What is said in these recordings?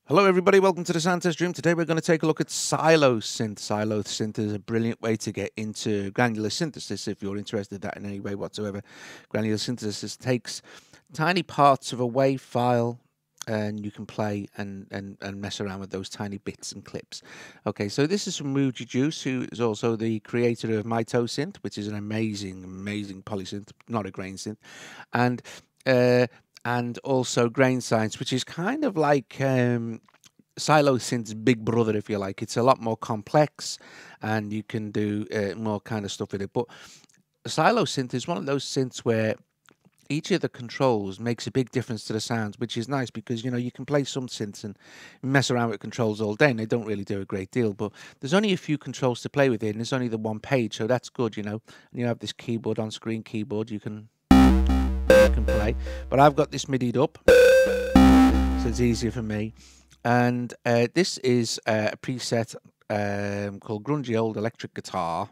Hello everybody, welcome to the Sound Test Room. Today we're going to take a look at Sylo Synth. Sylo Synth is a brilliant way to get into granular synthesis if you're interested in that in any way whatsoever. Granular synthesis takes tiny parts of a WAV file and you can play and mess around with those tiny bits and clips. Okay, so this is from Rudy Juice, who is also the creator of Sylo Synth, which is an amazing polysynth, not a grain synth, and also Grain Science, which is kind of like Sylo Synth's big brother, if you like. It's a lot more complex, and you can do more kind of stuff with it. But Sylo Synth is one of those synths where each of the controls makes a big difference to the sounds, which is nice because, you know, you can play some synths and mess around with controls all day, and they don't really do a great deal. But there's only a few controls to play with it, and there's only the one page, so that's good, you know. And you have this keyboard, on-screen keyboard, you can play, but I've got this MIDI'd up, so it's easier for me. And this is a preset called Grungy Old Electric Guitar.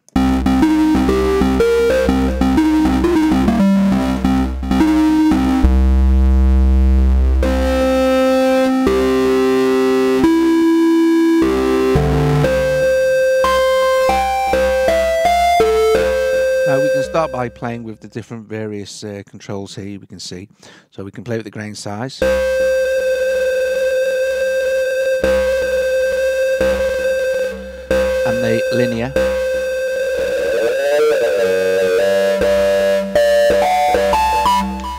Start by playing with the different various controls here. We can see, so we can play with the grain size, and the linear,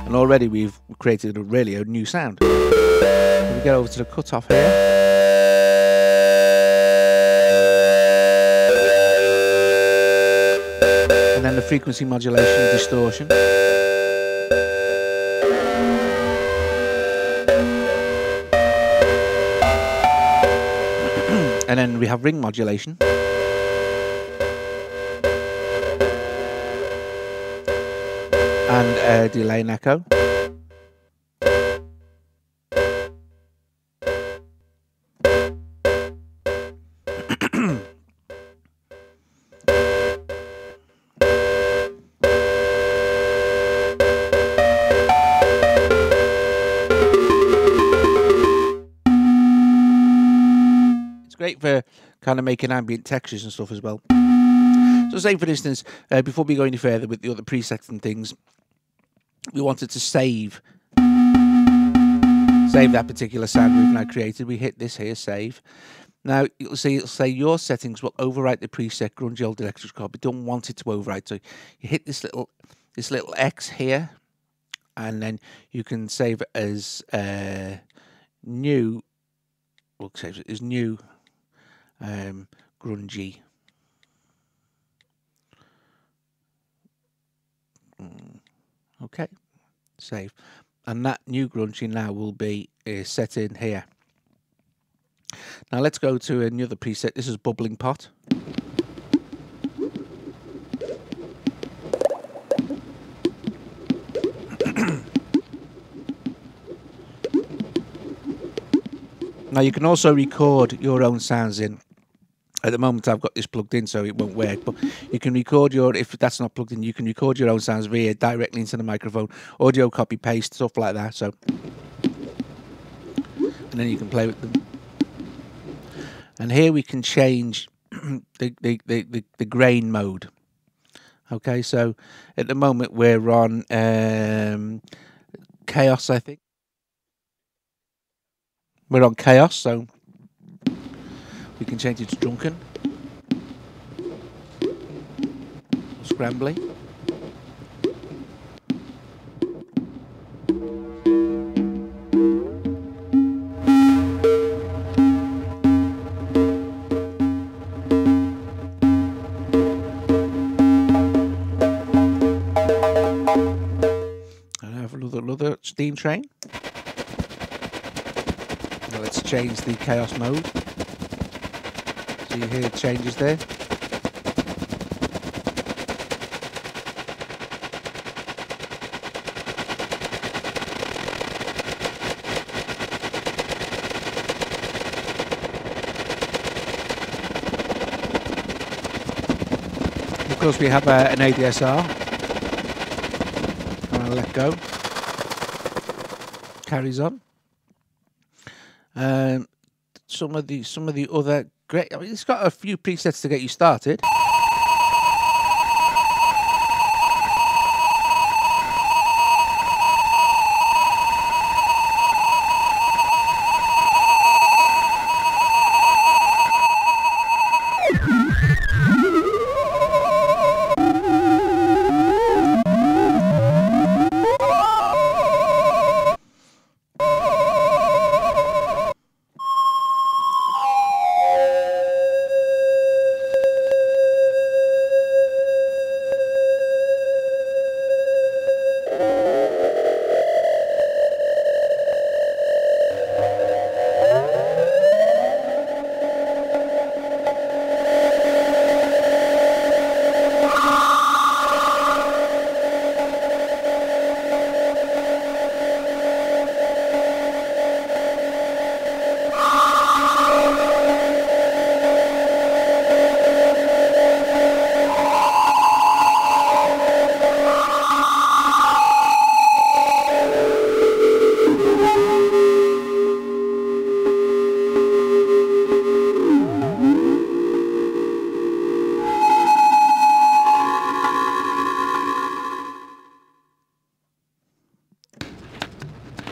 and already we've created a new sound. When we get over to the cutoff here, and then the frequency modulation, distortion. And then we have ring modulation. And delay and echo. Great for kind of making ambient textures and stuff as well. So say for instance, before we go any further with the other presets and things, we wanted to save that particular sound we've now created. We hit this here, save. Now it'll say your settings will overwrite the preset Grungy Old Electric Guitar, but don't want it to overwrite. So you hit this little X here, and then you can save it as new. We'll save it as new. Grungy. Okay, save, and that new grungy now will be set in here. Now let's go to another preset. This is Bubbling Pot. Now you can also record your own sounds in. At the moment I've got this plugged in so it won't work, but you can record if that's not plugged in, you can record your own sounds via directly into the microphone, audio copy paste, stuff like that. So, and then you can play with them. And here we can change the grain mode. Okay, so at the moment we're on chaos, I think. We're on chaos, so we can change it to drunken, scrambly. And I have another steam train. Now let's change the chaos mode. So you hear changes there. Of course we have an ADSR. I'm going to let go. Carries on. some of the other great. I mean, it's got a few presets to get you started.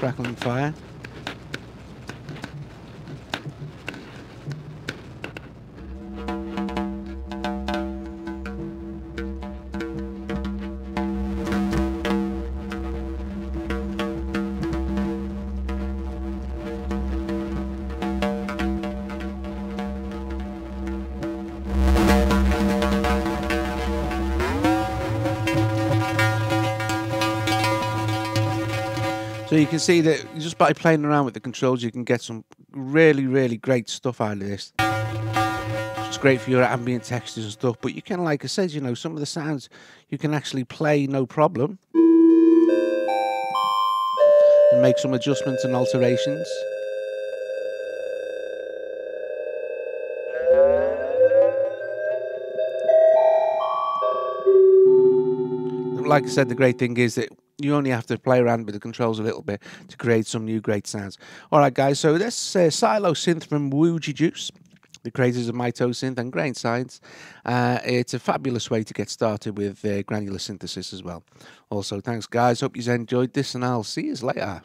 Crackling fire. So you can see that just by playing around with the controls, you can get some really, really great stuff out of this. It's great for your ambient textures and stuff, but you can, like I said, you know, some of the sounds you can actually play no problem and make some adjustments and alterations. Like I said, the great thing is that you only have to play around with the controls a little bit to create some new great sounds. All right, guys, so that's Sylo Synth from Woogie Juice, the creators of Mito Synth and Grain Science. It's a fabulous way to get started with granular synthesis as well. Also, thanks, guys. Hope you enjoyed this, and I'll see you later.